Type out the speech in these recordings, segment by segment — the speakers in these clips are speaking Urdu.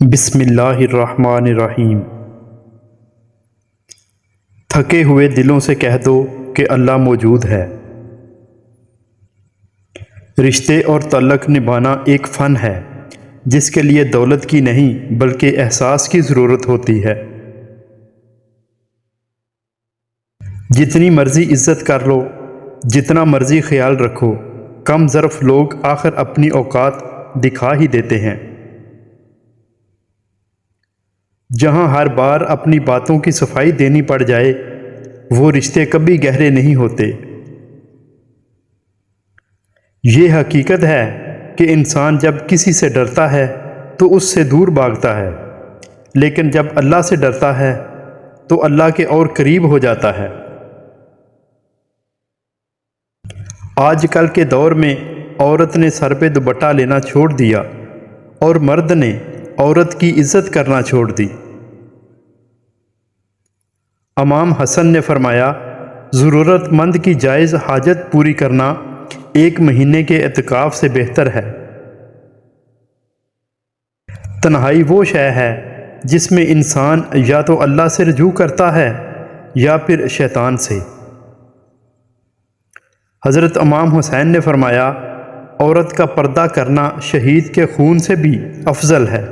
بسم اللہ الرحمن الرحیم۔ تھکے ہوئے دلوں سے کہہ دو کہ اللہ موجود ہے۔ رشتے اور تعلق نبھانا ایک فن ہے جس کے لیے دولت کی نہیں بلکہ احساس کی ضرورت ہوتی ہے۔ جتنی مرضی عزت کر لو، جتنا مرضی خیال رکھو، کم ظرف لوگ آخر اپنی اوقات دکھا ہی دیتے ہیں۔ جہاں ہر بار اپنی باتوں کی صفائی دینی پڑ جائے، وہ رشتے کبھی گہرے نہیں ہوتے۔ یہ حقیقت ہے کہ انسان جب کسی سے ڈرتا ہے تو اس سے دور بھاگتا ہے، لیکن جب اللہ سے ڈرتا ہے تو اللہ کے اور قریب ہو جاتا ہے۔ آج کل کے دور میں عورت نے سر پہ دوپٹہ لینا چھوڑ دیا اور مرد نے عورت کی عزت کرنا چھوڑ دی۔ امام حسن نے فرمایا، ضرورت مند کی جائز حاجت پوری کرنا 1 مہینے کے اعتکاف سے بہتر ہے۔ تنہائی وہ شے ہے جس میں انسان یا تو اللہ سے رجوع کرتا ہے یا پھر شیطان سے۔ حضرت امام حسین نے فرمایا، عورت کا پردہ کرنا شہید کے خون سے بھی افضل ہے۔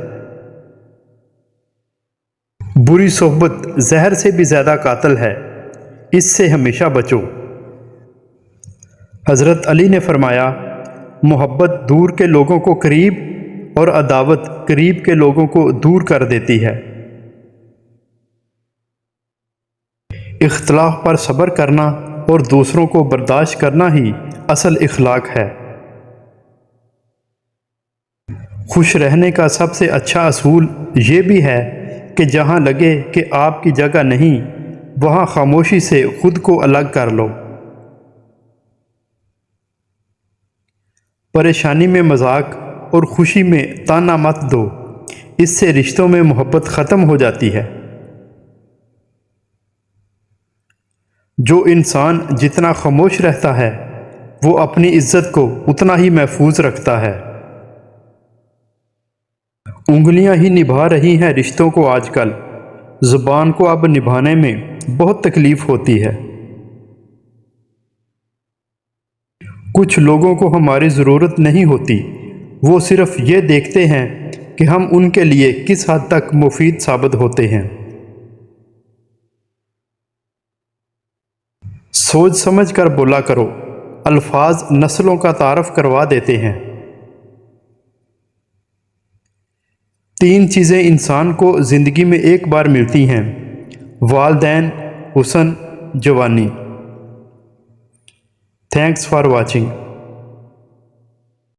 بری صحبت زہر سے بھی زیادہ قاتل ہے، اس سے ہمیشہ بچو۔ حضرت علی نے فرمایا، محبت دور کے لوگوں کو قریب اور عداوت قریب کے لوگوں کو دور کر دیتی ہے۔ اختلاف پر صبر کرنا اور دوسروں کو برداشت کرنا ہی اصل اخلاق ہے۔ خوش رہنے کا سب سے اچھا اصول یہ بھی ہے کہ جہاں لگے کہ آپ کی جگہ نہیں، وہاں خاموشی سے خود کو الگ کر لو۔ پریشانی میں مذاق اور خوشی میں طعنہ مت دو، اس سے رشتوں میں محبت ختم ہو جاتی ہے۔ جو انسان جتنا خاموش رہتا ہے وہ اپنی عزت کو اتنا ہی محفوظ رکھتا ہے۔ انگلیاں ہی نبھا رہی ہیں رشتوں کو آج کل، زبان کو اب نبھانے میں بہت تکلیف ہوتی ہے۔ کچھ لوگوں کو ہماری ضرورت نہیں ہوتی، وہ صرف یہ دیکھتے ہیں کہ ہم ان کے لیے کس حد تک مفید ثابت ہوتے ہیں۔ سوچ سمجھ کر بولا کرو، الفاظ نسلوں کا تعارف کروا دیتے ہیں۔ 3 چیزیں انسان کو زندگی میں ایک بار ملتی ہیں: والدین، حسن، جوانی۔ Thanks for watching.